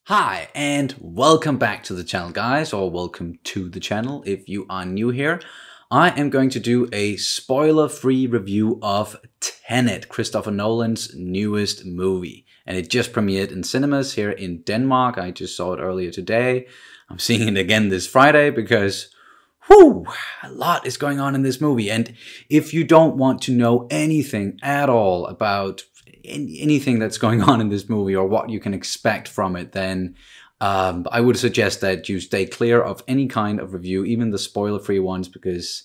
Hi and welcome back to the channel, guys, or welcome to the channel if you are new here. I am going to do a spoiler-free review of Tenet, Christopher Nolan's newest movie. And it just premiered in cinemas here in Denmark. I just saw it earlier today. I'm seeing it again this Friday because whew, a lot is going on in this movie. And if you don't want to know anything at all about anything that's going on in this movie or what you can expect from it, then I would suggest that you stay clear of any kind of review, even the spoiler-free ones, because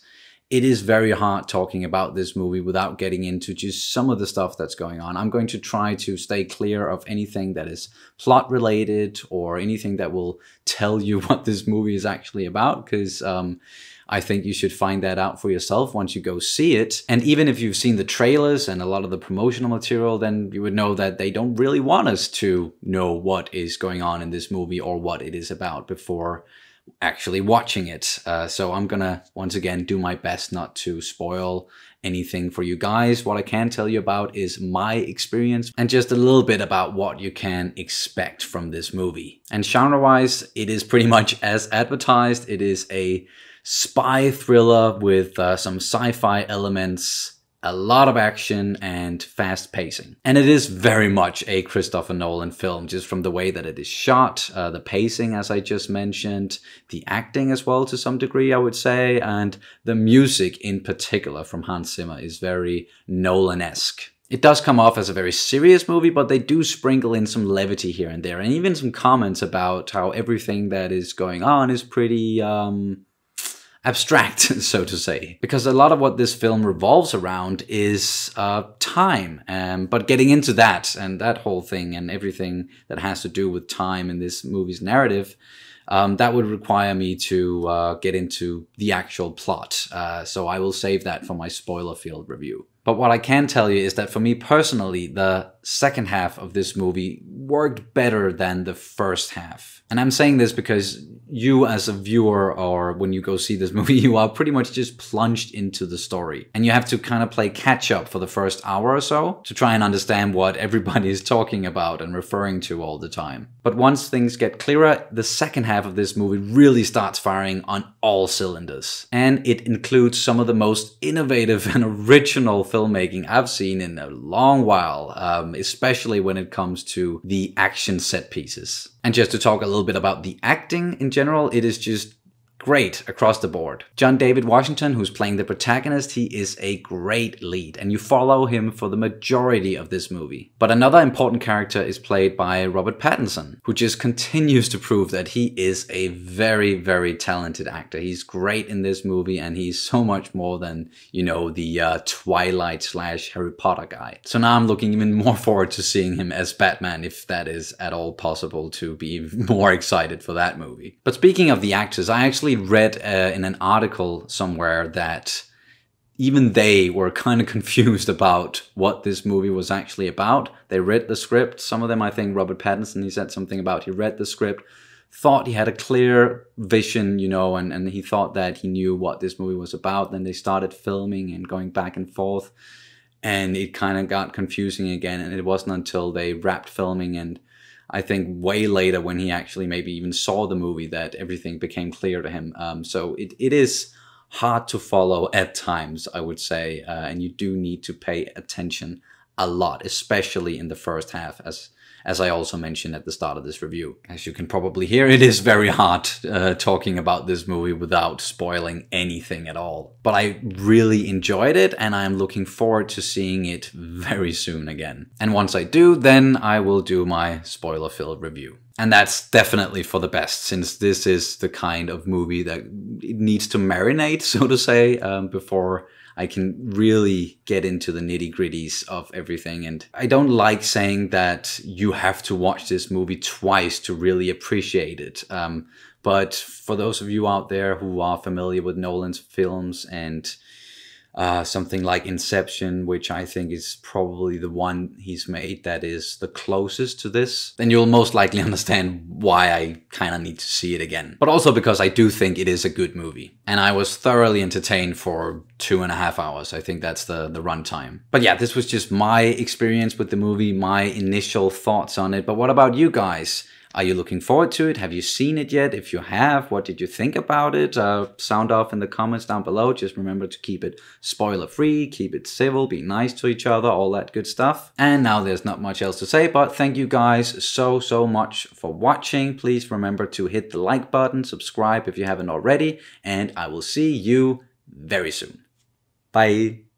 it is very hard talking about this movie without getting into just some of the stuff that's going on. I'm going to try to stay clear of anything that is plot related or anything that will tell you what this movie is actually about, because I think you should find that out for yourself once you go see it. And even if you've seen the trailers and a lot of the promotional material, then you would know that they don't really want us to know what is going on in this movie or what it is about before actually watching it. So I'm gonna, once again, do my best not to spoil anything for you guys. What I can tell you about is my experience and just a little bit about what you can expect from this movie. And genre-wise, it is pretty much as advertised. It is a spy thriller with some sci-fi elements, a lot of action and fast pacing. And it is very much a Christopher Nolan film, just from the way that it is shot, the pacing, as I just mentioned, the acting as well to some degree, I would say, and the music in particular from Hans Zimmer is very Nolan-esque. It does come off as a very serious movie, but they do sprinkle in some levity here and there, and even some comments about how everything that is going on is pretty abstract, so to say. Because a lot of what this film revolves around is time, but getting into that and that whole thing and everything that has to do with time in this movie's narrative, that would require me to get into the actual plot. So I will save that for my spoiler-filled review. But what I can tell you is that for me personally, the second half of this movie worked better than the first half. And I'm saying this because you as a viewer, or when you go see this movie, you are pretty much just plunged into the story. And you have to kind of play catch up for the first hour or so to try and understand what everybody is talking about and referring to all the time. But once things get clearer, the second half of this movie really starts firing on all cylinders. And it includes some of the most innovative and original filmmaking I've seen in a long while, especially when it comes to the action set pieces. And just to talk a little bit about the acting in general, it is just great across the board. John David Washington, who's playing the protagonist, he is a great lead, and you follow him for the majority of this movie. But another important character is played by Robert Pattinson, who just continues to prove that he is a very, very talented actor. He's great in this movie, and he's so much more than, you know, the Twilight/Harry Potter guy. So now I'm looking even more forward to seeing him as Batman, if that is at all possible, to be more excited for that movie. But speaking of the actors, I actually read in an article somewhere that even they were kind of confused about what this movie was actually about. They read the script. Some of them, I think Robert Pattinson, he said something about he read the script, thought he had a clear vision, you know, and he thought that he knew what this movie was about. Then they started filming and going back and forth, and it kind of got confusing again. And it wasn't until they wrapped filming and I think way later, when he actually maybe even saw the movie, that everything became clear to him. So it is hard to follow at times, I would say, and you do need to pay attention a lot, especially in the first half, as I also mentioned at the start of this review. As you can probably hear, it is very hard talking about this movie without spoiling anything at all. But I really enjoyed it, and I'm looking forward to seeing it very soon again. And once I do, then I will do my spoiler-filled review. And that's definitely for the best, since this is the kind of movie that it needs to marinate, so to say, before I can really get into the nitty-gritties of everything. And I don't like saying that you have to watch this movie twice to really appreciate it. But for those of you out there who are familiar with Nolan's films and something like Inception, which I think is probably the one he's made that is the closest to this, then you'll most likely understand why I kind of need to see it again. But also because I do think it is a good movie. And I was thoroughly entertained for 2.5 hours. I think that's the runtime. But yeah, this was just my experience with the movie, my initial thoughts on it. But what about you guys? Are you looking forward to it? Have you seen it yet? If you have, what did you think about it? Sound off in the comments down below. Just remember to keep it spoiler free, keep it civil, be nice to each other, all that good stuff. And now there's not much else to say, but thank you guys so much for watching. Please remember to hit the like button, subscribe if you haven't already, and I will see you very soon. Bye.